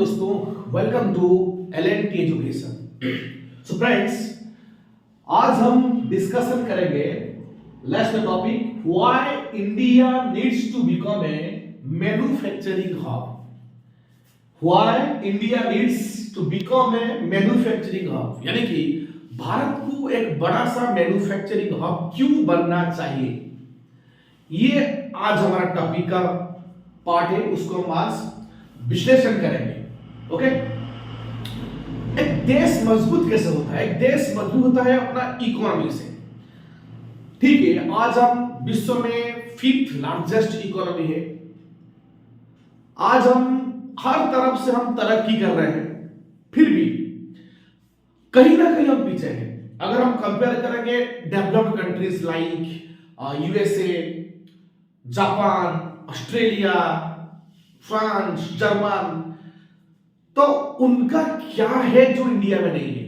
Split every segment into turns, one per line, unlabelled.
दोस्तों, welcome to L and T education. So friends, आज हम डिस्कशन करेंगे let's the topic why India needs to become a manufacturing hub. Why India needs to become a manufacturing hub, यानी कि भारत को एक बड़ा सा मैन्युफैक्चरिंग हब क्यों बनना चाहिए, ये आज हमारा टॉपिक का पार्ट है। उसको हम आज विश्लेषण करेंगे। ओके, एक देश मजबूत कैसे होता है? एक देश मजबूत होता है अपना इकोनॉमी से। ठीक है, आज हम विश्व में 5th लार्जेस्ट इकोनॉमी है। आज हम हर तरफ से हम तरक्की कर रहे हैं, फिर भी कहीं ना कहीं हम पीछे हैं। अगर हम कंपेयर करेंगे developed countries like USA, Japan, Australia, France, German, तो उनका क्या है जो इंडिया में नहीं है?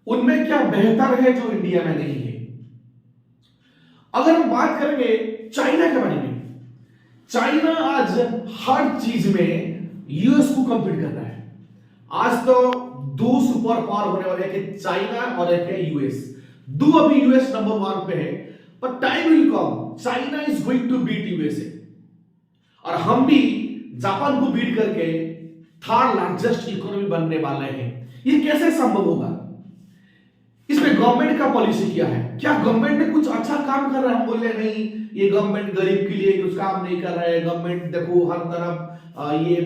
उनमें क्या बेहतर है जो इंडिया में नहीं है? अगर हम बात करेंगे चाइना के बारे में, चाइना आज हर चीज में यूएस को कंपीट कर रहा है। आज तो दो सुपर पावर होने वाले हैं कि चाइना और एक है यूएस। दो अभी यूएस नंबर 1 पे है, पर time will come, China is going to beat USA और हम भी जापान को बीट करके 3rd लार्जेस्ट इकोनॉमी बनने वाले हैं। ये कैसे संभव होगा? इसमें गवर्नमेंट का पॉलिसी क्या है? क्या गवर्नमेंट ने कुछ अच्छा काम कर रहा है? हम बोल रहे नहीं, ये गवर्नमेंट गरीब के लिए कुछ काम नहीं कर रहा है। गवर्नमेंट देखो हर तरफ ये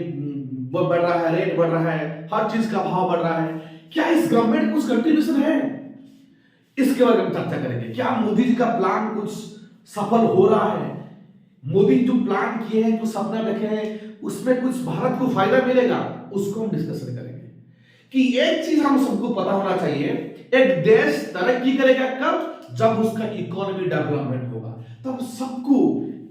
बढ़ रहा है, रेट बढ़ रहा है, हर चीज का भाव बढ़ रहा है। क्या इस गवर्नमेंट कुछ कंट्रीब्यूशन है? इसके बारे में चर्चा करेंगे। क्या मोदी जी का प्लान कुछ सफल हो रहा है? मोदी जो प्लान किए हैं, जो सपना देखे हैं, उसमें कुछ भारत को फायदा मिलेगा? उसको हम डिस्कशन करेंगे। कि एक चीज हम सबको पता होना चाहिए, एक देश तरक्की करेगा कब? जब उसका इकोनॉमी डेवलपमेंट होगा। तब सबको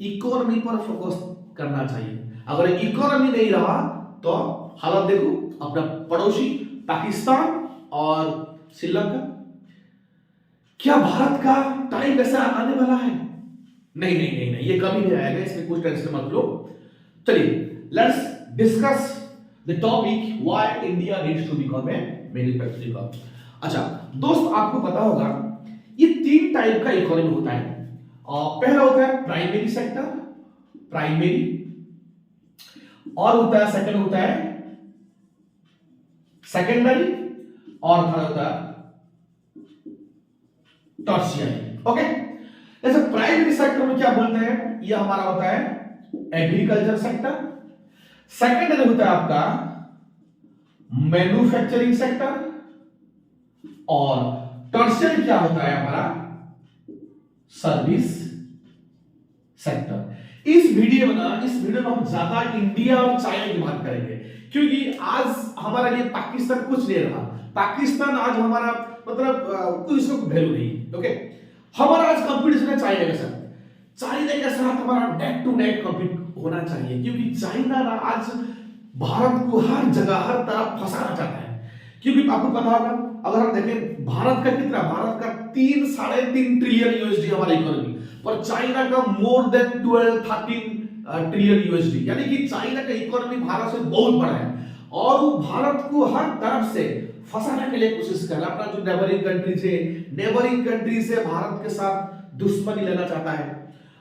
इकोनॉमी पर फोकस करना चाहिए। अगर इकोनॉमी नहीं रहा तो हालत देखो अपना पड़ोसी पाकिस्तान और श्रीलंका। क्या भारत का टाइम ऐसा आने वाला है? नहीं नहीं नहीं नहीं, ये कभी नहीं आएगा, इसमें कुछ टेंशन मत लो। चलिए, let's discuss the topic why India needs to become a manufacturing hub. अच्छा दोस्त, आपको पता होगा ये 3 टाइप का इकोनॉमी होता है। पहला होता है प्राइमरी सेक्टर, प्राइमरी, और होता है सेकंड होता है सेकेंडरी, और थर्ड होता है टर्शियरी। ओके, जैसे प्राइमरी सेक्टर में क्या बोलते हैं? ये हमारा होता है एग्रीकल्चर सेक्टर। सेकेंडरी होता है आपका मैन्युफैक्चरिंग सेक्टर, और टर्शियरी क्या होता है हमारा? Service sector. इस वीडियो में हम ज्यादा इंडिया और चाइना की बात करेंगे, क्योंकि आज हमारे लिए पाकिस्तान कुछ नहीं रहा। पाकिस्तान आज हमारा मतलब कोई इसको वैल्यू नहीं। ओके, हमारा आज कंपटीशन है चाइना के साथ। चाइना के साथ हमारा नेक टू नेक कॉम्पीट होना चाहिए, क्योंकि चाइना ना आज भारत को हर जगह हर तरफ फंसाना चाहता है। क्योंकि आपको पता होगा, अगर हम देखें भारत का कितना, भारत का 3-3.5 ट्रिलियन यूएसडी हमारा इकोनॉमी, पर चाइना का मोर देन 12-13 ट्रिलियन यूएसडी, यानी कि चाइना का इकोनॉमी भारत से बहुत बड़ा है और वो भारत को हर तरफ से फंसाने के लिए कोशिश कर रहा है। अपना जो नेबरिंग कंट्री है, नेबरिंग कंट्री से भारत के साथ दुश्मनी लेना चाहता है।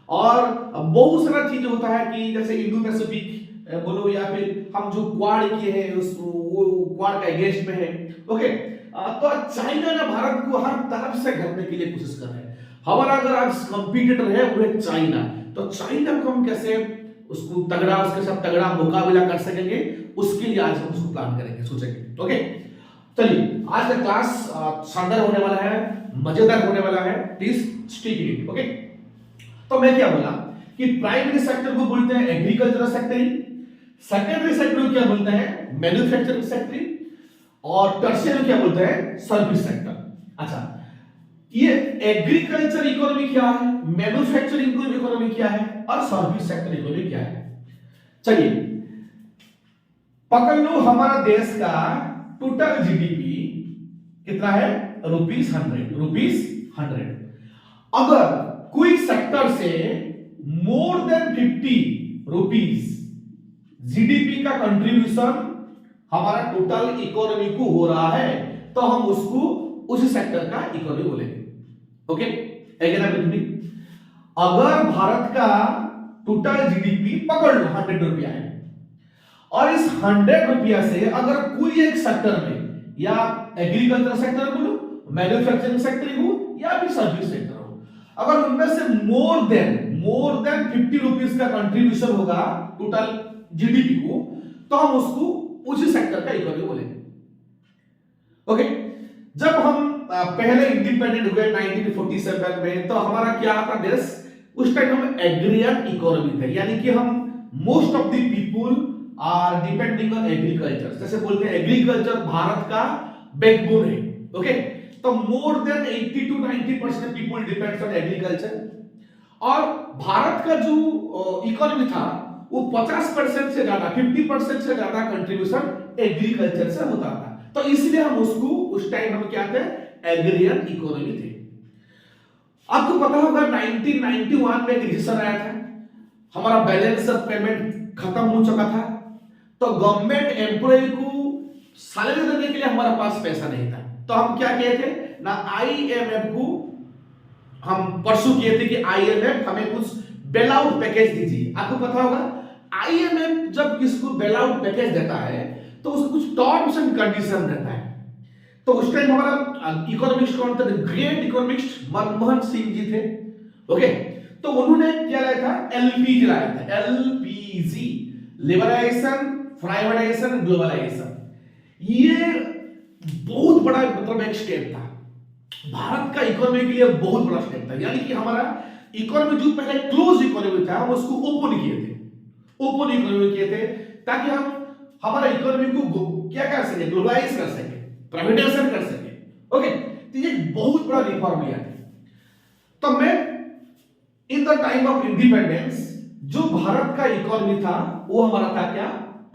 और बहुत सारा चीज होता है कि जैसे इंडो पैसिफिक बोलो, या फिर हम जो क्वाड किए हैं उस वो क्वाड का अगेंस्ट में है। ओके, तो चाइना ने भारत को हर तरफ से घेरने के लिए कोशिश कर रहा है। हमारा अगर आज कंपटीटर है वो है चाइना, तो चाइना को हम कैसे उसको तगड़ा, उसके साथ तगड़ा मुकाबला कर सकेंगे, उसके लिए आज हम उसको प्लान करेंगे, सोचेंगे। ओके, चलिए आज का क्लास शानदार होने वाला है, मजेदार होने वाला है, प्लीज स्टिक इट। ओके, तो मैं क्या बोला कि प्राइमरी सेक्टर को बोलते हैं एग्रीकल्चरल सेक्टर, सेकेंडरी सेक्टर को क्या बोलते हैं? मैन्युफैक्चरिंग सेक्टर, और टर्शियरी क्या बोलते हैं? Service sector. अच्छा, ये एग्रीकल्चर इकोनॉमी क्या है, मैन्युफैक्चरिंग इकोनॉमी क्या है, और सर्विस सेक्टर इकोनॉमी क्या है? चलिए पकड़ लो, हमारा देश का टोटल जीडीपी कितना है? ₹100। अगर कोई सेक्टर से मोर देन ₹50 जीडीपी का कंट्रीब्यूशन हमारा टोटल इकोनॉमी को हो रहा है, तो हम उसको उसी सेक्टर का इकोनॉमी बोलेंगे। ओके, अगर भारत का टोटल जीडीपी पकड़ लो 100 रुपया है, और इस 100 रुपया से अगर कोई एक सेक्टर में, या एग्रीकल्चर सेक्टर बोलो, मैन्युफैक्चरिंग सेक्टर हो, या फिर सर्विस सेक्टर हो, अगर उनमें से मोर देन 50 रुपीज का कंट्रीब्यूशन होगा टोटल जीडीपी को, तो हम उसको उसी सेक्टर का इकोनॉमी बोलेंगे। ओके, जब हम पहले इंडिपेंडेंट हुए 1947 में, तो हमारा क्या था देश, उस टाइम हम एग्रियन इकोनॉमी थे, यानी कि हम most of the people are depending on agriculture, जैसे बोलते हैं एग्रीकल्चर भारत का बैकबोन है। ओके, तो more than 80 to 90% people depends on agriculture, और भारत का जो इकोनॉमी था वो 50% से ज्यादा, 50% से ज्यादा कंट्रीब्यूशन एग्रीकल्चर से होता था, तो इसलिए हम उसको उस टाइम हम क्या थे, एग्रियन इकोनॉमी थे। आपको पता होगा 1991 में एक रिसेशन आया था, हमारा बैलेंस ऑफ पेमेंट खत्म हो चुका था, तो गवर्नमेंट एम्प्लॉय को सैलरी देने के लिए हमारे पास पैसा नहीं था, तो हम क्या किए थे ना, आईएमएफ को हम परसू किए थे कि आईएमएफ हमें कुछ बेल आउट पैकेज दीजिए। आपको पता होगा आईएमएफ जब किसको बेल आउट पैकेज देता है तो उसको कुछ टर्म्स एंड कंडीशन रहता है। तो उस टाइम हमारा इकोनॉमिक्स कौन थे, ग्रेट इकोनॉमिक्स मनमोहन सिंह जी थे। ओके, तो उन्होंने क्या लाया था, एलपीजी लाया था, एलपीजी, लिबरलाइजेशन, प्राइवेटाइजेशन, ग्लोबलाइजेशन। ये बहुत बड़ा मतलब एक स्टेप था, भारत का इकोनॉमी के लिए बहुत बड़ा स्टेप था, यानी कि हमारा इकोनॉमी जो पहले क्लोज इकोनॉमी था हम उसको ओपन किए थे, ओपन इकोनॉमी किए थे, ताकि हम हमारा इकोनॉमी को क्या कर सके, ग्लोबलाइज कर सके, प्राइवेटाइजेशन कर सके। ओके, तो ये बहुत बड़ा रिफॉर्म लिया था। तो मैं in the time of independence जो भारत का इकोनॉमी था वो हमारा था क्या,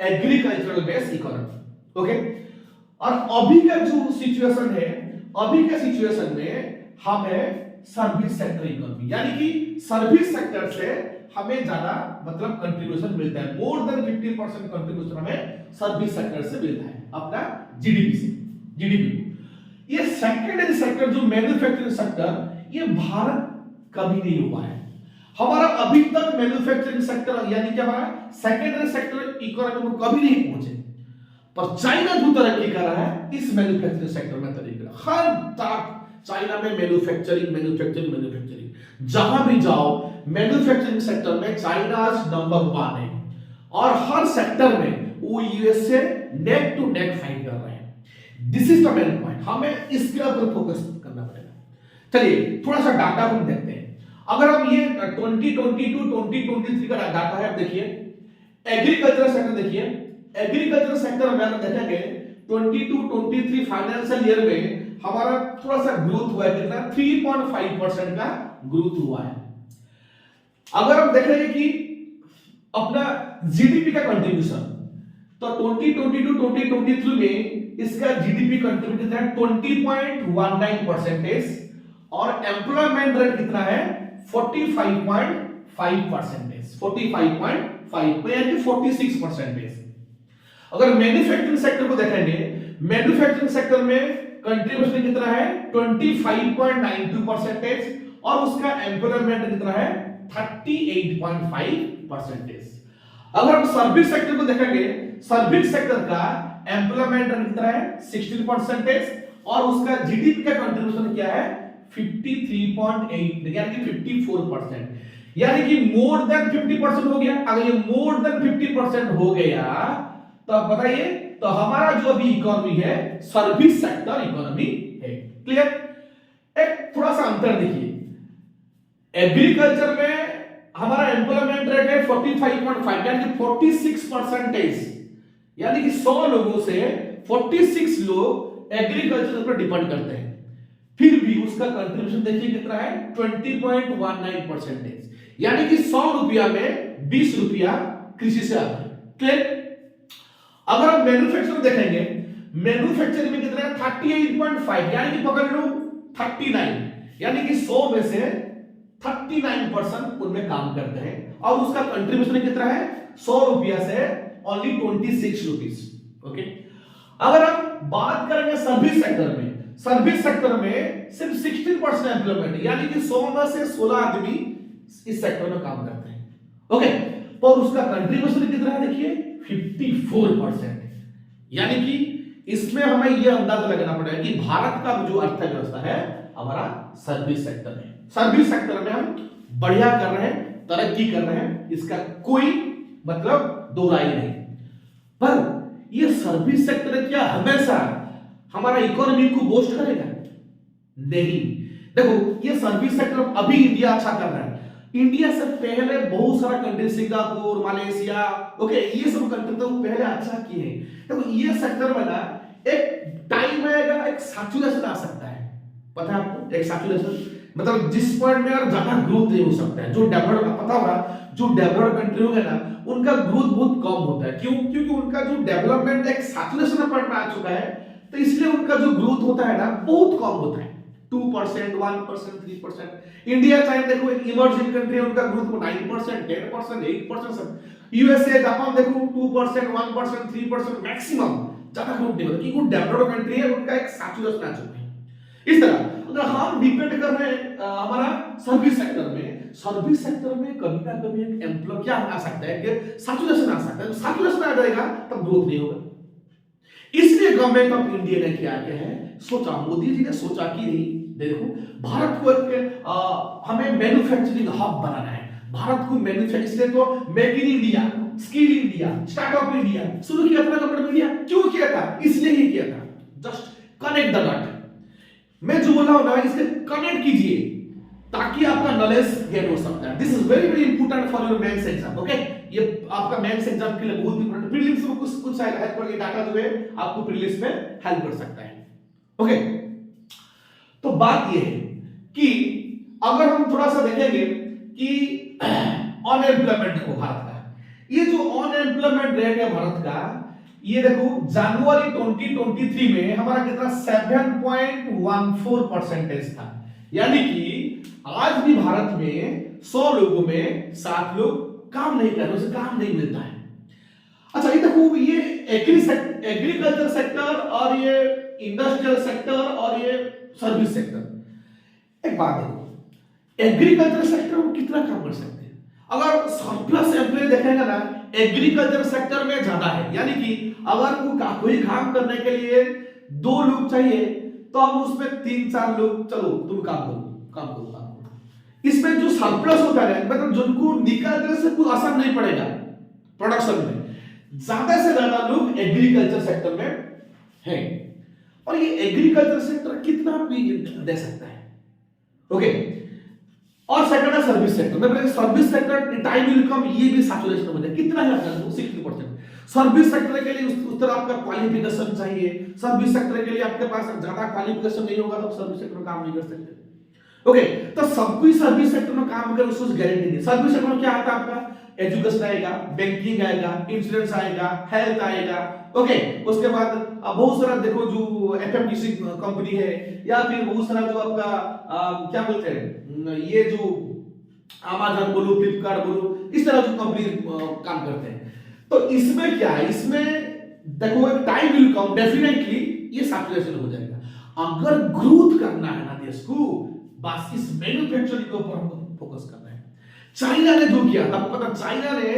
एग्रीकल्चरल बेस्ड इकोनॉमी। ओके, और अभी का जो सिचुएशन है, अभी के सिचुएशन में हम है सर्विस सेक्टर इकोनॉमी, यानी कि सर्विस सेक्टर से हमें ज्यादा मतलब कंट्रीब्यूशन मिलता है, मोर देन 50% कंट्रीब्यूशन हमें सर्विस सेक्टर से मिलता है अपना जीडीपी से, जीडीपी। ये सेकेंडरी सेक्टर जो मैन्युफैक्चरिंग सेक्टर, ये भारत कभी नहीं हुआ है, हमारा अभी तक मैन्युफैक्चरिंग सेक्टर यानी कि हमारा सेकेंडरी सेक्टर इकोनॉमी में कभी नहीं पहुंचे, पर चाइना जो तरक्की कर रहा है इस मैन्युफैक्चरिंग सेक्टर में तरक्की, हर तरफ चाइना में मैन्युफैक्चरिंग, जहां भी जाओ मैन्युफैक्चरिंग सेक्टर में चाइना नंबर 1 है, और हर सेक्टर में वो यूएस से नेक टू नेक फाइट कर रहे हैं। This is the main point, हमें इसके ऊपर फोकस करना पड़ेगा। चलिए थोड़ा सा डाटा हम देखते हैं। अगर हम ये 2022-2023 का डाटा है, आप देखिए एग्रीकल्चर सेक्टर, देखिए एग्रीकल्चर सेक्टर में हम देखेंगे 22-23 फाइनेंशियल ईयर में हमारा थोड़ा सा ग्रोथ हुआ है, कितना 3.5% का ग्रोथ हुआ है। अगर हम देखेंगे कि अपना जीडीपी का कंट्रीब्यूशन, तो 2022-2023 में इसका जीडीपी कंट्रीब्यूशन कितना है 20.19%, और एम्प्लॉयमेंट रेट कितना है 45.5%, 45.5 यानी 46%। अगर मैन्युफैक्चरिंग सेक्टर को देखेंगे, मैन्युफैक्चरिंग सेक्टर में कंट्रीब्यूशन कितना है 25.92%, और उसका एम्प्लॉयमेंट कितना है 38.5%। अगर हम सर्विस सेक्टर को देखेंगे, सर्विस सेक्टर का एम्प्लॉयमेंट कितना है 16%, और उसका जीडीपी का कंट्रीब्यूशन क्या है 53.8 यानी कि 54%, यानी कि मोर देन 50% हो गया। अगर ये मोर देन 50% हो गया तो आप बताइए, तो हमारा जो अभी इकोनॉमी है सर्विस सेक्टर इकोनॉमी है। क्लियर? एक थोड़ा सा अंतर देखिए, एग्रीकल्चर में हमारा एम्प्लॉयमेंट रेट है 45.5 यानी कि 46%, यानी कि 100 लोगों से 46 लोग एग्रीकल्चर पर डिपेंड करते हैं, फिर भी उसका कंट्रीब्यूशन देखिए कितना है 20.19%, यानी कि 100 रुपया में 20 रुपया कृषि से आता है। क्लियर? अगर हम मैन्युफैक्चरिंग देखेंगे, मैन्युफैक्चरिंग में कितना है 38.5 यानी कि पकड़ लो 39, यानी कि 100 में से 39% उनमें काम करते हैं, और उसका कंट्रीब्यूशन कितना है 100 रुपया से ओनली 26 रुपीस। ओके, अगर हम बात करेंगे सर्विस सेक्टर में सिर्फ 16% एम्प्लॉयमेंट, यानी कि 100 में से 16 आदमी इस सेक्टर में काम करते हैं। ओके, और उसका कंट्रीब्यूशन कितना है देखिए 54%, यानी कि इसमें हमें यह अंदाजा लगाना पड़ेगा कि भारत का जो अर्थव्यवस्था है हमारा सर्विस सेक्टर है। सर्विस सेक्टर में हम बढ़िया कर रहे हैं, तरक्की कर रहे हैं, इसका कोई मतलब दो राय नहीं। पर यह सर्विस सेक्टर क्या हमेशा हमारा इकोनॉमी को बूस्ट करेगा? नहीं। देखो ये सर्विस सेक्टर अभी इंडिया अच्छा कर रहा है। इंडिया से पहले बहुत सारा कंट्री, सिंगापुर, मलेशिया, ओके, ये सब कंट्री तो पहले अच्छा किए हैं। देखो ये सेक्टर में ना एक टाइम आएगा, एक सैचुरेशन आ सकता है। पता है आपको एक सैचुरेशन मतलब जिस पॉइंट में यार ज्यादा ग्रोथ नहीं हो सकता है। जो डेवलप, पता होगा जो डेवलप्ड कंट्री होगा ना उनका ग्रोथ बहुत कम होता है। क्यों? क्योंकि उनका जो डेवलपमेंट एक सैचुरेशन पॉइंट में आ चुका है, तो इसलिए उनका जो ग्रोथ होता है ना बहुत कम होता है, 2%, 1%, 3%। इंडिया चाहे देखो एक इमर्जिंग कंट्री है, उनका ग्रोथ 9%, 10%, 8% सब। यूएसए, जापान देखो 2%, 1%, 3% मैक्सिमम, ज्यादा ग्रोथ नहीं होता क्योंकि वो डेवलप्ड कंट्री है, उनका एक सैचुरेशन आ चुका है। इस तरह अगर हम डिपेंड कर रहे हैं हमारा सर्विस सेक्टर में कभी ना कभी एक एम्प्लॉय क्या आ सकता है कि सैचुरेशन आ सकता है। सैचुरेशन आ जाएगा तब ग्रोथ नहीं होगा। इसलिए गवर्नमेंट ऑफ इंडिया ने क्या किया है, सोचा, मोदी जी ने सोचा कि नहीं देखो भारत को एक हमें मैन्युफैक्चरिंग हब बनाना है, भारत को मैन्युफैक्चरिंग, इसलिए तो make in India, skill India, startup India शुरू किया था गवर्नमेंट ऑफ इंडिया। क्यों किया था? इसलिए ही किया था। Just connect the dot. मैं जो बोल रहा हूं ना इसके कनेक्ट कीजिए ताकि आपका नॉलेज गेन हो सकता है। This is very very important for your mains exam. Okay, ये आपका मेंस एग्जाम के लिए बहुत इंपॉर्टेंट, प्रीलिम्स में कुछ हेल्प करेगा, डाटा जो है आपको प्रीलिम्स में हेल्प कर सकता है। ओके, तो बात ये है कि अगर हम थोड़ा सा देखेंगे कि अनएम्प्लॉयमेंट देखो भारत का, ये जो अनएम्प्लॉयमेंट रेट है भारत का, ये देखो जनवरी 2023 में हमारा कितना 7.14% था। यानी कि आज भी भारत में 100 लोगों में 7 लोग काम नहीं कर रहे, उसे काम नहीं मिलता है। अच्छा ये देखो ये एग्रीकल्चर सेक्टर और ये इंडस्ट्रियल सेक्टर और ये सर्विस सेक्टर। एक बात देखो, एग्रीकल्चर सेक्टर में कितना काम कर सकते हैं? अगर सरप्लस एम्प्लॉय देखेंगे ना एग्रीकल्चर सेक्टर में ज्यादा है, यानी कि अगर कोई काम करने के लिए 2 लोग चाहिए तो हम उसमें 3-4 लोग, चलो तुम काम करो। इसमें जो सरप्लस होता है मतलब जिनको निकालने से कोई असर नहीं पड़ेगा प्रोडक्शन में, ज्यादा से ज्यादा लोग एग्रीकल्चर सेक्टर में हैं। और ये एग्रीकल्चर सेक्टर कितना भी दे सकता है। ओके, और सेकंड है सर्विस सेक्टर। मतलब सर्विस सेक्टर टाइम विल कम, ये भी सैचुरेशन हो जाए। कितना है? 60%। सर्विस सेक्टर के लिए उस तरह आपका क्वालिफिकेशन चाहिए। सर्विस सेक्टर के लिए आपके पास ज्यादा क्वालिफिकेशन नहीं होगा तो सर्विस सेक्टर में काम नहीं कर सकते। ओके, तो सब कोई सर्विस सेक्टर में काम करे उसको गारंटी नहीं। सर्विस सेक्टर में क्या आता है? आपका एजुकेशन आएगा, बैंकिंग आएगा, इंश्योरेंस आएगा, हेल्थ आएगा। ओके, उसके बाद बहुत सारा देखो जो एफएमसीजी कंपनी है या फिर बहुत सारा जो आपका क्या बोलते हैं ये जो अमेज़न बोलो, फ्लिपकार्ट बोलो, इस तरह जो कंपनी काम करते हैं। तो इसमें क्या है, इसमें देखो एक टाइम विल कम, डेफिनेटली ये सैचुरेशन हो जाएगा। अगर ग्रोथ करना है ना देश को, बस इस मैन्युफैक्चरिंग के ऊपर हमको फोकस करना है। चाइना ने जो किया था, आपको पता, चाइना ने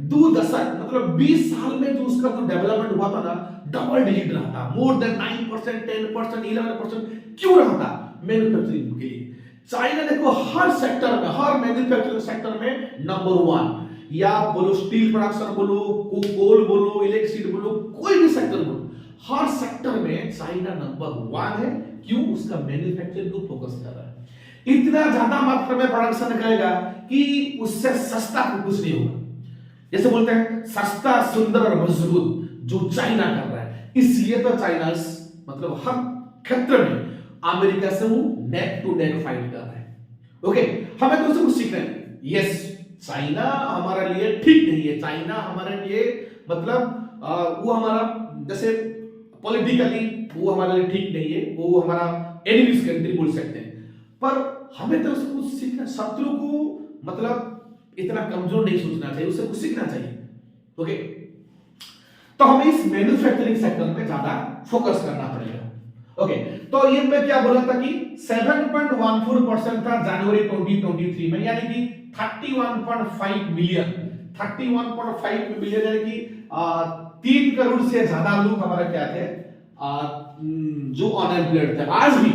2 दशक मतलब 20 साल में जो उसका जो डेवलपमेंट हुआ था ना, डबल डिजिट रहा था, मोर देन 9%, 10%, 11%। क्यों रहा था? मैन्युफैक्चरिंग के लिए। चाइना देखो हर सेक्टर में, हर मैन्युफैक्चरिंग सेक्टर में नंबर 1, या बोलो स्टील प्रोडक्शन बोलो, कोल बोलो, इलेक्ट्रिसिटी बोलो, कोई भी सेक्टर बोलो, हर सेक्टर में चाइना नंबर 1 है। क्यों? उसका मैन्युफैक्चरिंग को फोकस कर रहा है। इतना ज्यादा मात्रा में प्रोडक्शन करेगा कि उससे सस्ता कुछ नहीं होगा। जैसे बोलते हैं सस्ता, सुंदर और मजबूत, जो चाइना कर रहा है। इसलिए तो चाइना मतलब हर क्षेत्र में अमेरिका से वो नेक टू नेक फाइट कर रहा है। ओके, हमें तो उससे कुछ सीखना है। यस, चाइना हमारे लिए ठीक नहीं है। चाइना हमारे लिए मतलब वो हमारा जैसे पॉलिटिकली वो हमारे लिए ठीक नहीं है, वो हमारा एनिमीज कंट्री बोल सकते हैं। पर हमें तो उससे कुछ सीखना, शत्रु को मतलब इतना कमजोर नहीं सोचना चाहिए, उससे कुछ सीखना चाहिए। ओके, तो हमें इस मैन्युफैक्चरिंग सेक्टर में ज्यादा फोकस करना पड़ेगा। ओके, तो ये मैं क्या बोला था कि 7.14% था जनवरी 2023 में, यानी कि 31.5 मिलियन, 31.5 मिलियन, यानी कि 3 करोड़ से ज्यादा लोग हमारे क्या थे, जो अनएम्प्लॉयड थे। आज भी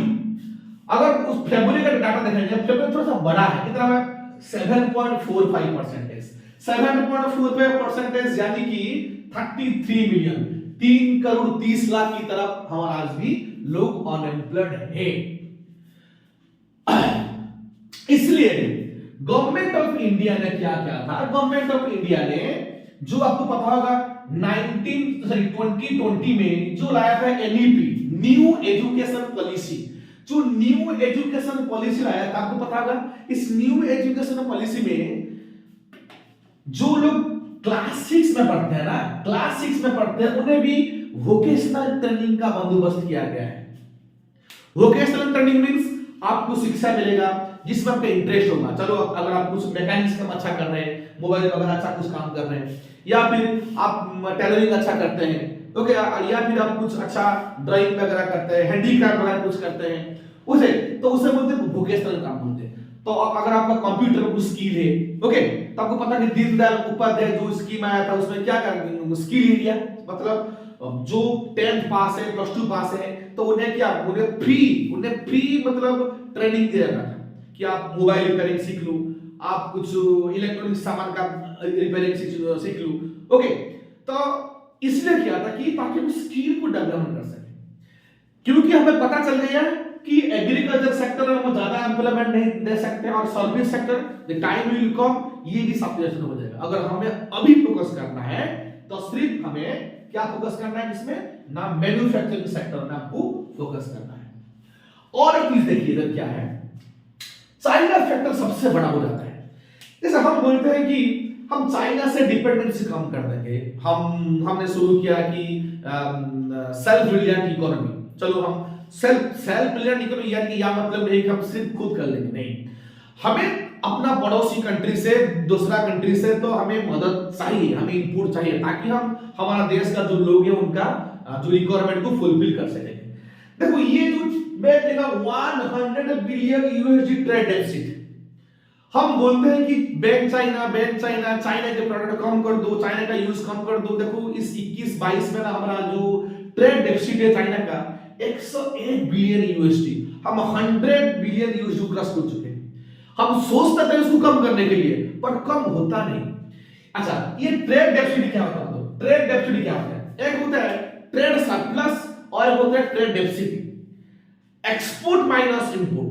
अगर उस फरवरी का डाटा देखेंगे, फरवरी थोड़ा सा बड़ा है, कितना है, 7.45%, 7.45%, यानी कि 33 मिलियन, 3 करोड़ 30 लाख की तरफ हमारा आज भी लोग अनएम्प्लॉयड है। इसलिए गवर्नमेंट ऑफ इंडिया ने क्या किया था, गवर्नमेंट ऑफ इंडिया ने, जो आपको पता होगा 2020 में जो लाया था एनईपी, न्यू एजुकेशन पॉलिसी, जो न्यू एजुकेशन पॉलिसी लाया था, आपको पता होगा इस न्यू एजुकेशन पॉलिसी में जो लोग क्लास 6 में पढ़ते हैं ना, क्लास 6 में पढ़ते हैं, उन्हें भी वोकेशनल ट्रेनिंग का बंदोबस्त किया गया है। वोकेशनल ट्रेनिंग मींस आपको शिक्षा मिलेगा जिसमें आपका इंटरेस्ट होगा। चलो अगर आप कुछ मैकेनिक्स काम अच्छा कर रहे हैं, मोबाइल वगैरह अच्छा कुछ काम कर रहे हैं, या फिर आप टेलरिंग अच्छा करते हैं, ओके, या फिर आप कुछ अच्छा ड्राइंग वगैरह करते हैं, हैंडीक्राफ्ट वगैरह कुछ करते हैं, उसे बोलते हैं वोकेशनल काम बोलते हैं। तो अगर आपका कंप्यूटर में कुछ स्किल है, ओके, तो आपको पता है कि दीनदयाल उपाध्याय जो स्कीम आया था उसमें क्या कर स्किल इंडिया, मतलब जो 10th पास है, प्लस 2 पास है, तो उन्हें क्या, उन्हें फ्री मतलब ट्रेनिंग दिया जाता था कि आप मोबाइल रिपेयरिंग सीख लो, आप कुछ इलेक्ट्रॉनिक सामान का रिपेयरिंग सीख लो, ओके। तो इसलिए किया था कि ताकि हम स्किल को डेवलप कर सके, क्योंकि हमें पता चल गया कि एग्रीकल्चर सेक्टर में हम ज्यादा एम्प्लॉयमेंट नहीं दे सकते, और service sector the time will कम, ये भी सैचुरेशन हो जाएगा। अगर हमें अभी फोकस करना है तो सिर्फ हमें क्या फोकस करना है, इसमें ना मैन्युफैक्चरिंग सेक्टर में आपको फोकस करना है। और एक चीज देखिए इधर क्या है, चाइना फैक्टर सबसे बड़ा हो जाता है। जैसे हम बोलते हैं कि हम चाइना से डिपेंडेंसी कम कर देंगे, हमने शुरू किया कि सेल्फ रिलायंट इकोनॉमी। चलो हम सेल्फ रिलायंट इकोनॉमी, यानी या मतलब नहीं कि हम सिर्फ खुद कर लेंगे, नहीं, हमें अपना पड़ोसी कंट्री से, दूसरा कंट्री से तो हमें मदद चाहिए, हमें इनपुट चाहिए, ताकि हम हमारा देश का जो लोग है उनका जो रिक्वायरमेंट को फुलफिल कर सके। देखो ये जो मैं देखा 100 बिलियन यूएसडी ट्रेड डेफिसिट, हम बोलते हैं कि बैंक चाइना, चाइना के प्रोडक्ट कम कर दो, चाइना का यूज कम कर दो। देखो इस 21-22 में ना हमारा जो ट्रेड डेफिसिट है चाइना का 101 बिलियन यूएसडी, हम 100 बिलियन यूएसडी क्रॉस कर चुके हैं। हम सोचते थे इसको कम करने के लिए, पर कम होता नहीं। अच्छा, ये ट्रेड डेफिसिट क्या होता है? ट्रेड डेफिसिट क्या होता है? एक होता है ट्रेड सरप्लस और एक होता है trade deficit. Export minus input,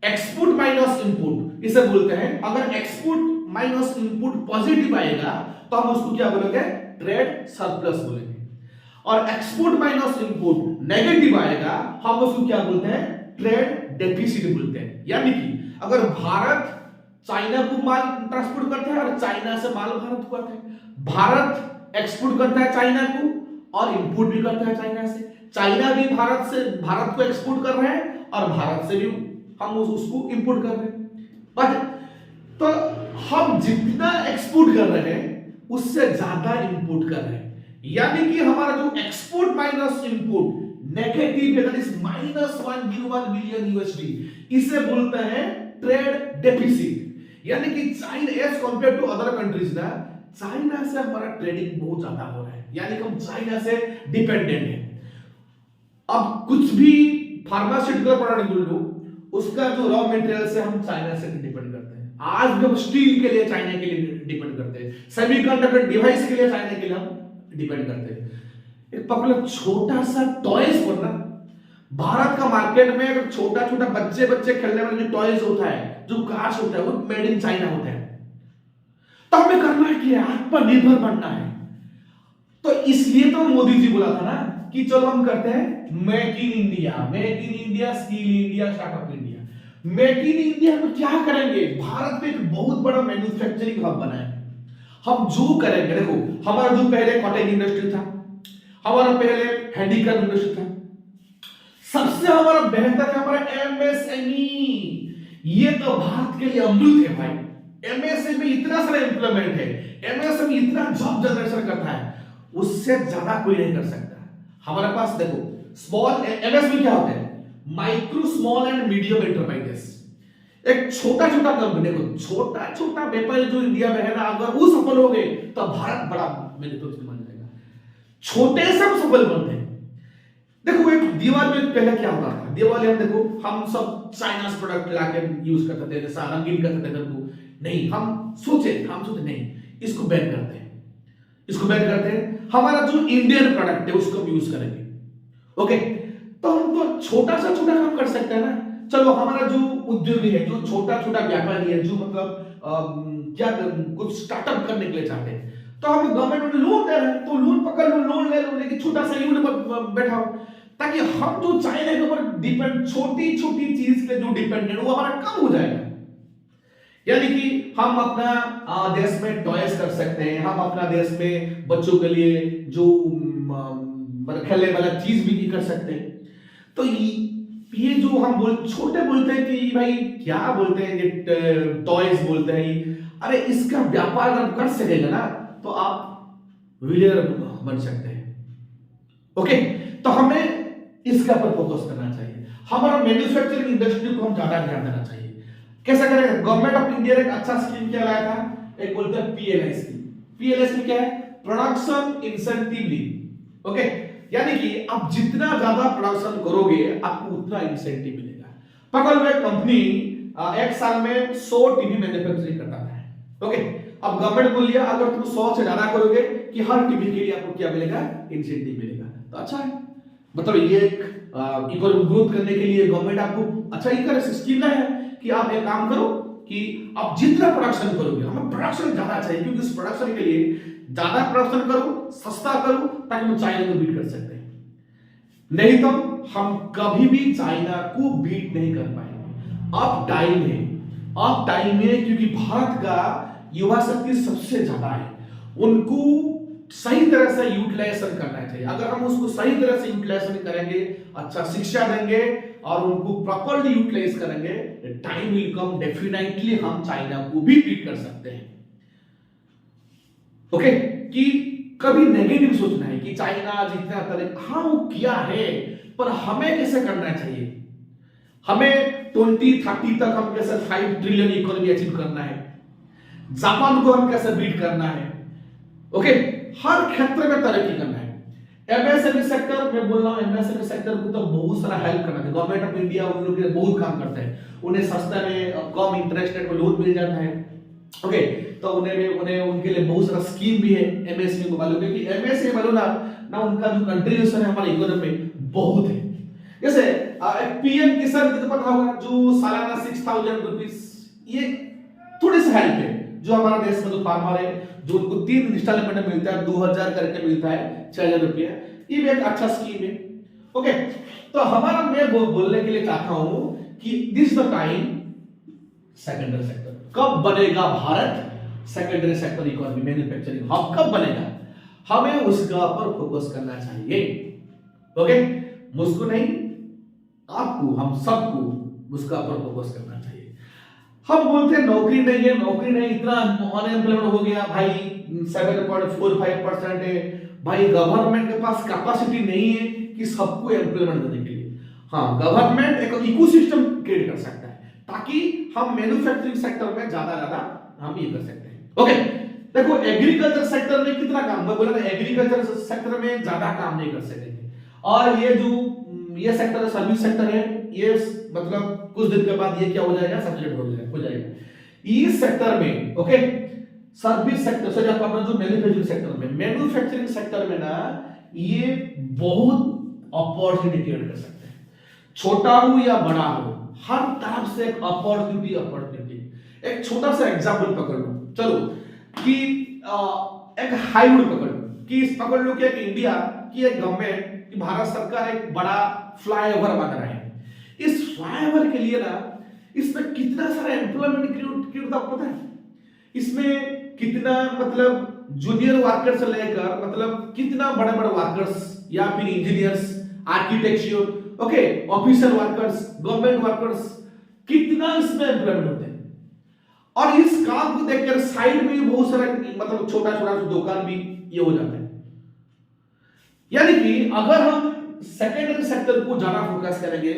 export minus input इसे बोलते हैं। अगर एक्सपोर्ट माइनस इनपुट पॉजिटिव आएगा तो हम उसको क्या बोलेंगे? ट्रेड सरप्लस बोलेंगे। और एक्सपोर्ट माइनस इनपुट नेगेटिव आएगा, हम उसको क्या बोलते हैं? ट्रेड डेफिसिट बोलते हैं। यानी कि अगर भारत चाइना को माल ट्रांसपोर्ट करता है और चाइना से माल भारत को आता है, भारत एक्सपोर्ट करता है चाइना को और इंपोर्ट भी करता है चाइना से, चाइना भी भारत को एक्सपोर्ट कर रहे हैं और भारत से भी हम उसको इंपोर्ट कर रहे हैं। बट तो हम जितना एक्सपोर्ट कर रहे हैं उससे ज्यादा इंपोर्ट कर रहे हैं, यानी कि हमारा जो एक्सपोर्ट माइनस इंपोर्ट नेगेटिव है, दैट इज -101 बिलियन यूएसडी, इसे बोलते हैं ट्रेड डेफिसिट। यानी कि China as compare to other countries ना, चाइना से हमारा ट्रेडिंग बहुत ज्यादा हो रहा है, यानी कि हम चाइना से डिपेंडेंट हैं। अब कुछ भी फार्मास्यूटिकल प्रोडक्ट बोल लो, उसका जो रॉ मटेरियल से हम चाइना से डिपेंड करते हैं। आज भी हम स्टील के लिए चाइना के लिए डिपेंड करते हैं, सेमीकंडक्टर डिवाइस के लिए चाइना के लिए हम डिपेंड करते हैं। एक पकड़ो छोटा सा टॉयज पर ना, भारत का मार्केट में अगर छोटा छोटा बच्चे खेलने वाले जो टॉयज होता है, जो कार्स होता है, वो मेड इन चाइना होता है। तो हमें करना है कि आत्मनिर्भर बनना है। तो इसलिए तो मोदी जी बोला था ना कि चलो हम करते हैं make in India, skill India, startup India. Make in India में क्या करेंगे? भारत में एक बहुत बड़ा मैन्युफैक्चरिंग हब बना है। हम जो करेंगे, देखो हमारा जो पहले कॉटेज इंडस्ट्री था, हमारा पहले हैंडीक्राफ्ट इंडस्ट्री था, सबसे हमारा बेहतर है हमारा एमएसएमई। ये तो भारत के लिए अमृत है भाई। एमएसएमई में इतना सारा एम्प्लॉयमेंट है, एमएसएमई इतना जॉब जनरेशन करता है। उससे ज्यादा कोई नहीं कर सकता। हमारे पास देखो स्मॉल एमएसएमई क्या होते हैं, micro small and medium enterprises. एक छोटा छोटा कंपनी को, छोटा छोटा व्यापारी जो इंडिया में है ना, अगर वो सफल हो गए तो भारत बड़ा मैन्युफैक्चरिंग बन जाएगा। छोटे सब सफल बनते हैं। देखो एक दिवाली में पहले क्या होता था, दिवाली हम देखो हम सब चाइना से प्रोडक्ट लाके यूज करते थे, जैसा रंगीन करते थे घर को। नहीं, हम सोचे नहीं इसको बैन करते हैं, इसको बैन करते हैं, हमारा जो इंडियन प्रोडक्ट है उसको हम यूज करेंगे। ओके, तो हम तो छोटा सा छोटा काम कर सकते हैं ना। चलो हमारा जो उद्योगी है, जो छोटा छोटा व्यापारी है, जो मतलब क्या कुछ स्टार्टअप करने के लिए चाहते हैं, तो हम गवर्नमेंट में लोन दे रहे हैं, तो लोन पकड़ लो, लोन ले लो, लेकिन छोटा सा यूनिट पर बैठाओ, ताकि हम जो चाइना के ऊपर डिपेंड, छोटी छोटी चीज पे जो डिपेंडेंट वो हमारा कम हो जाएगा। यानी कि हम अपना देश में टॉयज कर सकते हैं, हम अपना देश में बच्चों के लिए जो खेलने वाला चीज भी कर सकते हैं। तो ये जो हम छोटे बोलते हैं कि भाई क्या बोलते हैं, ये टॉयज बोलते हैं, अरे इसका व्यापार अगर कर सकेगा ना तो आप विलियर बन सकते हैं। ओके, तो हमें इसका पर फोकस करना चाहिए, हमारा मैन्युफैक्चरिंग इंडस्ट्री को हम ज्यादा ध्यान देना चाहिए। कैसा करेंगे, गवर्नमेंट ऑफ इंडिया ने एक अच्छा स्कीम क्या लाया था, एक बोलते हैं पीएलआई स्कीम। पीएलआई स्कीम क्या है, प्रोडक्शन इंसेंटिव लीव। ओके, यानी कि आप जितना ज्यादा प्रोडक्शन करोगे आपको उतना इंसेंटिव मिलेगा। पकड़ लो एक कंपनी एक साल में 100 टीवी मैन्युफैक्चरिंग करता था। ओके, अब गवर्नमेंट बोल लिया अगर तुम 100 से ज्यादा करोगे कि हर टीवी के लिए आपको क्या मिलेगा, इंसेंटिव मिलेगा। तो अच्छा है, मतलब ये इकोनॉमिक ग्रोथ करने के लिए गवर्नमेंट आपको अच्छा ही स्कीम लाया है कि आप एक काम करो कि आप जितना प्रोडक्शन करोगे, हमें प्रोडक्शन ज्यादा चाहिए, क्योंकि इस प्रोडक्शन के लिए ज्यादा प्रोडक्शन करो, सस्ता करो, ताकि हम चाइना को बीट कर सकते हैं। नहीं तो हम कभी भी चाइना को बीट नहीं कर पाएंगे। अब टाइम है, अब टाइम है, क्योंकि भारत का युवा शक्ति सबसे ज्यादा है, उनको सही तरह से यूटिलाइजेशन करना चाहिए। अगर हम उसको सही तरह से यूटिलाइजेशन करेंगे, अच्छा शिक्षा देंगे और उनको प्रॉपर्ली यूटिलाइज करेंगे, टाइम विल कम, डेफिनेटली हम चाइना को भी बीट कर सकते हैं। ओके, कि कभी नेगेटिव सोचना है कि चाइना जितना करे, हाँ वो किया है, पर हमें कैसे करना चाहिए, हमें 2030 तक हम कैसे 5 ट्रिलियन इकोनॉमी अचीव करना है, जापान को हम कैसे बीट करना है। ओके, हर क्षेत्र में तरक्की करना है। एमएसएमई सेक्टर में बोल रहा हूं, एमएसएमई सेक्टर को तो बहुत सारा हेल्प करना है। गवर्नमेंट ऑफ इंडिया उन लोगों के लिए बहुत काम करता है, उन्हें सस्ता में कम इंटरेस्ट रेट में लोन मिल जाता है। ओके, तो उन्हें उनके लिए बहुत सारा स्कीम भी है एमएसएमई को मालूम है कि एमएसएमई मालूम ना उनका जो कंट्रीब्यूशन है हमारे इकोनॉमी में बहुत है। जैसे पीएम किसान को पता होगा, जो सालाना 6000 रुपीस, ये थोड़ी सी हेल्प है जो हमारा देश में जो फार्मर है, जो उनको 3 इंस्टॉलमेंट में मिलता है, 2000 करके मिलता है, 6000 रुपया, ये भी एक अच्छा स्कीम है। ओके, तो हमारा मैं बोलने के लिए चाहता हूं कि this the time secondary sector कब बनेगा, Bharat secondary sector economy manufacturing hub कब बनेगा, हमें उसका पर फोकस करना चाहिए। ओके, मुझको नहीं, आपको, हम सबको उसका पर फोकस करना चाहिए। हम बोलते हैं नौकरी नहीं है, नौकरी नहीं, इतना अनएम्प्लॉयमेंट हो गया भाई, 7.45% है भाई। गवर्नमेंट के पास कैपेसिटी नहीं है कि सबको एम्प्लॉयमेंट देने के लिए। हाँ, गवर्नमेंट एक इकोसिस्टम क्रिएट कर सकता है ताकि हम मैन्युफैक्चरिंग सेक्टर में ज्यादा हम ये कर सकते हैं। ओके, देखो एग्रीकल्चर सेक्टर में कितना काम, मैं बोला ना एग्रीकल्चर सेक्टर में ज्यादा काम नहीं कर सकेंगे, और ये जो ये सेक्टर सर्विस सेक्टर है, ये मतलब कुछ दिन के बाद ये क्या हो जाएगा, सैचुरेट हो जाएगा। इस सेक्टर में ओके, सर्विस सेक्टर से जब अपना जो मैन्युफैक्चरिंग सेक्टर में ना, ये बहुत अपॉर्चुनिटी क्रिएट कर सकते हैं, छोटा हो या बड़ा हो, हर तरफ से एक अपॉर्चुनिटी। एक छोटा सा एग्जांपल पकड़ लो, चलो कि एक हाईवे पकड़ लो, कि पकड़ लो कि एक इंडिया की एक गवर्नमेंट, कि भारत सरकार एक बड़ा फ्लाईओवर बना रहा है। इस फ्लाईओवर के लिए ना, इसमें कितना सारा एम्प्लॉयमेंट क्रिएट होता पता है, इसमें कितना मतलब जूनियर वर्कर से लेकर मतलब कितना बड़े बड़े वर्कर्स या फिर engineers, architecture, okay, officer workers, government workers, कितना इसमें एम्प्लॉयमेंट होते हैं। और इस काम को देखकर साइड में बहुत सारा मतलब छोटा छोटा दुकान भी ये हो जाता है। यानी कि अगर हम सेकेंडरी सेक्टर को ज्यादा फोकस करेंगे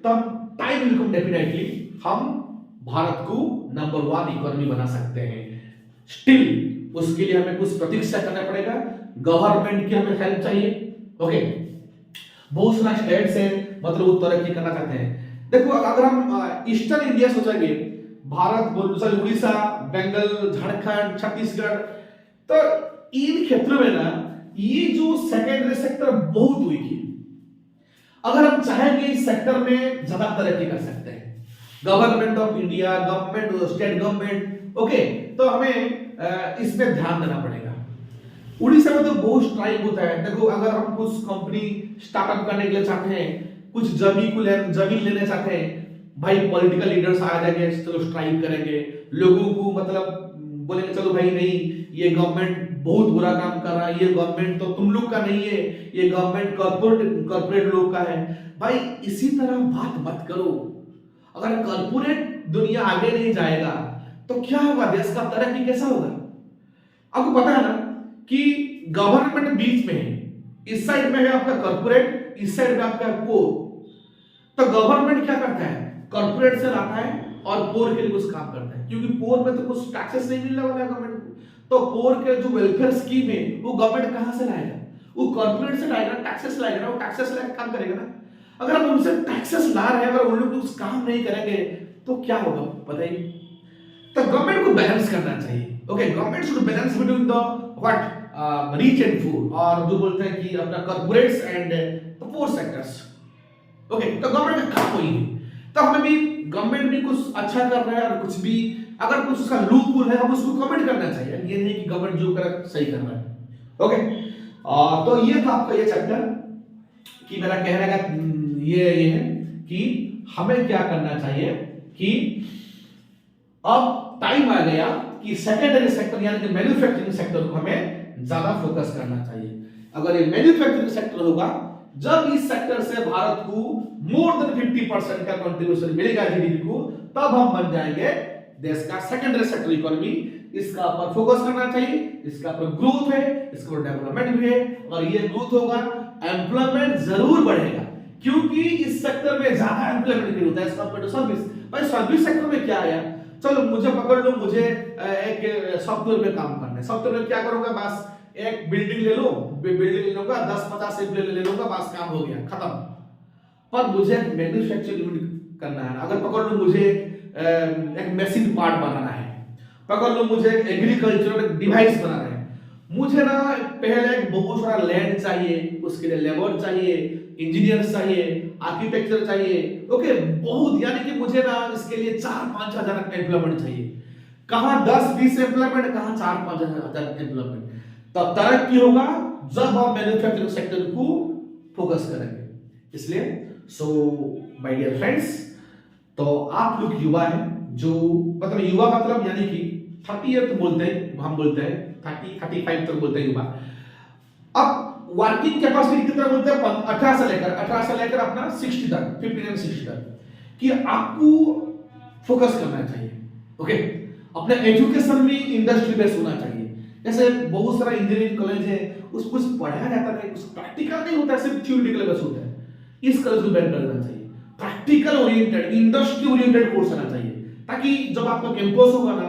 तब टाइम विल कम डेफिनेटली हम भारत को नंबर 1 इकोनॉमी बना सकते हैं। स्टिल उसके लिए हमें कुछ प्रतीक्षा करना पड़ेगा, गवर्नमेंट की हमें हेल्प चाहिए। ओके, बहुत सारे स्टेट्स हैं मतलब वो तरक्की करना चाहते हैं। देखो अगर हम ईस्टर्न इंडिया सोचेंगे, भारत बोल उड़ीसा, बंगाल, झारखंड, छत्तीसगढ़, तो इन क्षेत्रों में ना ये जो सेकेंडरी सेक्टर बहुत वीक है। अगर हम चाहेंगे इस सेक्टर में ज्यादा तरक्की कर सकते हैं, government of India, government, state government, okay, तो हमें इसमें ध्यान देना पड़ेगा। उड़ीसा में तो बहुत स्ट्राइक होता है। देखो अगर हम कुछ कंपनी स्टार्टअप करने के लिए चाहते हैं, कुछ जमीन लेने चाहते हैं, भाई पॉलिटिकल लीडर्स आ जाएंगे, चलो स्ट्राइक करेंगे, लोगों को मतलब बोलेंगे चलो भाई नहीं, ये गवर्नमेंट बहुत बुरा काम कर रहा है, ये गवर्नमेंट तो तुम लोग का नहीं है, ये गवर्नमेंट कॉर्पोरेट लोग का है। भाई इसी तरह बात मत करो। अगर कॉर्पोरेट दुनिया आगे नहीं जाएगा तो क्या होगा, देश का तरक्की कैसा होगा? आपको पता है ना कि गवर्नमेंट बीच में है, इस साइड में है आपका कॉर्पोरेट, इस साइड में आपका पोर। तो गवर्नमेंट क्या करता है, कॉर्पोरेट से लाता है और पोर के लिए कुछ काम करता है, क्योंकि पोर में तो कुछ टैक्सेस नहीं मिलने वाला है गवर्नमेंट को। तो पोर के जो वेलफेयर स्कीम है वो गवर्नमेंट कहां से लाएगा? वो कॉर्पोरेट से लाएगा, टैक्सेस लाएगा ना, वो टैक्सेस लाके काम करेगा ना। अगर हम उनसे टैक्सेस ला रहे हैं, अगर उन लोग कुछ काम नहीं करेंगे तो क्या होगा बताइए? तो गवर्नमेंट को बैलेंस करना चाहिए। Okay, government should balance between the what rich and poor, और जो बोलते हैं कि अपना corporates and the poor sectors. Okay, तो गवर्नमेंट का काम वही है। तो हमें भी गवर्नमेंट भी कुछ अच्छा कर रहा है और कुछ भी अगर कुछ उसका लूप होल है हम उसको कमेंट करना चाहिए, ये नहीं कि गवर्नमेंट जो कर सही कर रहा है। ओके, तो ये था आपका ये चैप्टर कि मेरा कहने का ये है कि हमें क्या करना चाहिए कि अब टाइम आ गया कि सेकेंडरी सेक्टर यानी कि मैन्युफैक्चरिंग सेक्टर को हमें ज्यादा फोकस करना चाहिए। अगर ये मैन्युफैक्चरिंग सेक्टर होगा, जब इस सेक्टर से भारत को मोर देन 50% का कंट्रीब्यूशन मिलेगा जीडीपी को, तब हम बन जाएंगे देश का सेकेंडरी सेक्टर इकोनॉमी। इसका पर फोकस करना चाहिए, इसका पर ग्रोथ है, इसका पर डेवलपमेंट भी है, और ये ग्रोथ होगा, एम्प्लॉयमेंट जरूर बढ़ेगा, क्योंकि इस सेक्टर में ज्यादा एम्प्लॉयमेंट नहीं होता है कंपेयर टू सर्विस। भाई सर्विस सेक्टर में क्या है, चलो मुझे पकड़ लो, मुझे एक सॉफ्टवेयर में काम करना है, सॉफ्टवेयर में क्या करूंगा, बस एक बिल्डिंग ले लो, बिल्डिंग ले लूंगा, 10-50 एम्प्लॉय ले लूंगा, बस काम हो गया, खत्म। पर मुझे मैन्युफैक्चरिंग यूनिट करना है, अगर पकड़ लो मुझे एक मशीन पार्ट बनाना है, पकड़ लो मुझे एग्रीकल्चरल डिवाइस बनाना है, मुझे ना पहले एक बहुत सारा लैंड चाहिए, उसके लिए लेबर चाहिए, इंजीनियर चाहिए, आर्किटेक्चर चाहिए। ओके, बहुत, यानी कि मुझे ना इसके लिए 4-5 हजार एम्प्लॉयमेंट चाहिए। कहां 10-20 एम्प्लॉयमेंट, कहां 4-5 हजार एम्प्लॉयमेंट। तब तरक्की होगा जब हम मैन्युफैक्चरिंग सेक्टर को फोकस करेंगे। इसलिए सो माय डियर फ्रेंड्स, तो आप लोग युवा हैं, जो मतलब युवा मतलब यानी कि 30 बोलते हैं, हम बोलते हैं 30-35 तक बोलते हैं युवा। अब वर्किंग कैपेसिटी कितना बोलते हैं, 18 से लेकर अपना 60 तक, 59-60 तक, कि आपको फोकस करना चाहिए। ओके, अपने एजुकेशन में इंडस्ट्री बेस्ड होना चाहिए। जैसे बहुत सारा इंजीनियरिंग कॉलेज है, उसको कुछ पढ़ाया जाता है, कुछ प्रैक्टिकल नहीं होता है, सिर्फ थ्योरेटिकल बेस होता है। इस कॉलेज को बैन कर देना चाहिए, practical oriented, industry oriented course आना चाहिए, ताकि जब आपका कैंपस होगा ना,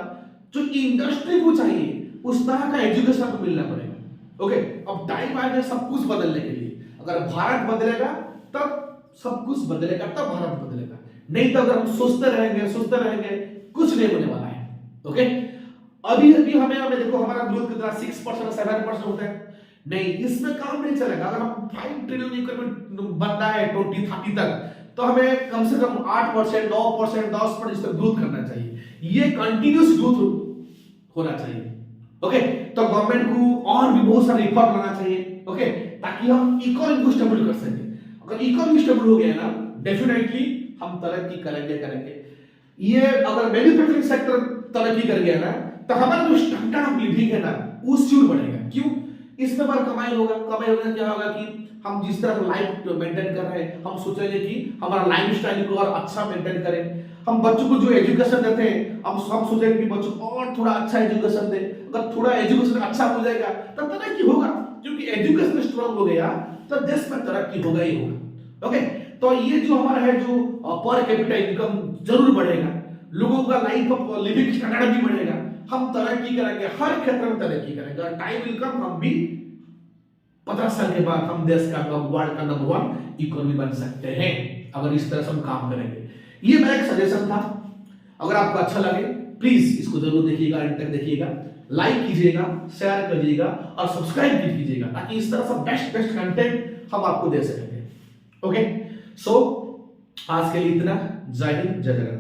जो इंडस्ट्री को चाहिए उस तरह का एजुकेशन को मिलना पड़ेगा। ओके, अब टाइम आ गया सब कुछ बदलने के लिए। अगर भारत बदलेगा तब सब कुछ बदलेगा, तब भारत बदलेगा, नहीं तो अगर हम सोचते रहेंगे कुछ नहीं होने वाला है। ओके, अभी हमें देखो हमारा ग्रोथ कितना 6% 7% होता है, नहीं, इसमें काम नहीं चलेगा। अगर हम 5 ट्रिलियन इकोनॉमी बनना है 2030 तक, तो हमें कम से कम 8%, 9%, 10% तक ग्रोथ करना चाहिए। ये कंटिन्यूस ग्रोथ होना चाहिए। ओके, तो गवर्नमेंट को और भी बहुत सारे रिफॉर्म लाना चाहिए। ओके, ताकि हम इकोनॉमी को स्टेबल कर सकें। अगर इकोनॉमी स्टेबल हो गया ना, डेफिनेटली हम तरक्की करेंगे। ये अगर मैन्युफैक्चरिंग सेक्टर तरक्की कर गया ना, तो हमारा जो स्टैंडर्ड ऑफ लिविंग है ना, वो श्योर बढ़ेगा। क्यों? इसमें बार कमाई होगा क्या होगा कि हम जिस तरह लाइफ मेंटेन कर रहे हैं, हम सोचेंगे कि हमारा लाइफस्टाइल को और अच्छा मेंटेन करें। हम बच्चों को जो एजुकेशन देते हैं, हम सोचेंगे कि बच्चों को और थोड़ा अच्छा एजुकेशन दे। अगर थोड़ा एजुकेशन अच्छा हो जाएगा तब तरक्की होगा, क्योंकि एजुकेशन स्ट्रांग हो गया तो देश में तरक्की होगा ही होगा। ओके, तो ये जो हमारा है जो पर कैपिटा इनकम जरूर बढ़ेगा, लोगों का लाइफ ऑफ लिविंग स्टैंडर्ड भी बढ़ेगा, हम तरक्की करेंगे, हर क्षेत्र में तरक्की करेंगे। टाइम विल कम, हम भी 50 साल के बाद हम देश का वर्ल्ड का नंबर 1 इकोनॉमी बन सकते हैं, अगर इस तरह से हम काम करेंगे। ये मेरा एक सजेशन था, अगर आपको अच्छा लगे प्लीज इसको जरूर देखिएगा, एंड तक देखिएगा, लाइक कीजिएगा, शेयर करिएगा और सब्सक्राइब भी कीजिएगा, ताकि इस तरह से बेस्ट कंटेंट हम आपको दे सकेंगे। ओके, सो आज के लिए इतना। जय हिंद, जय जगन्नाथ।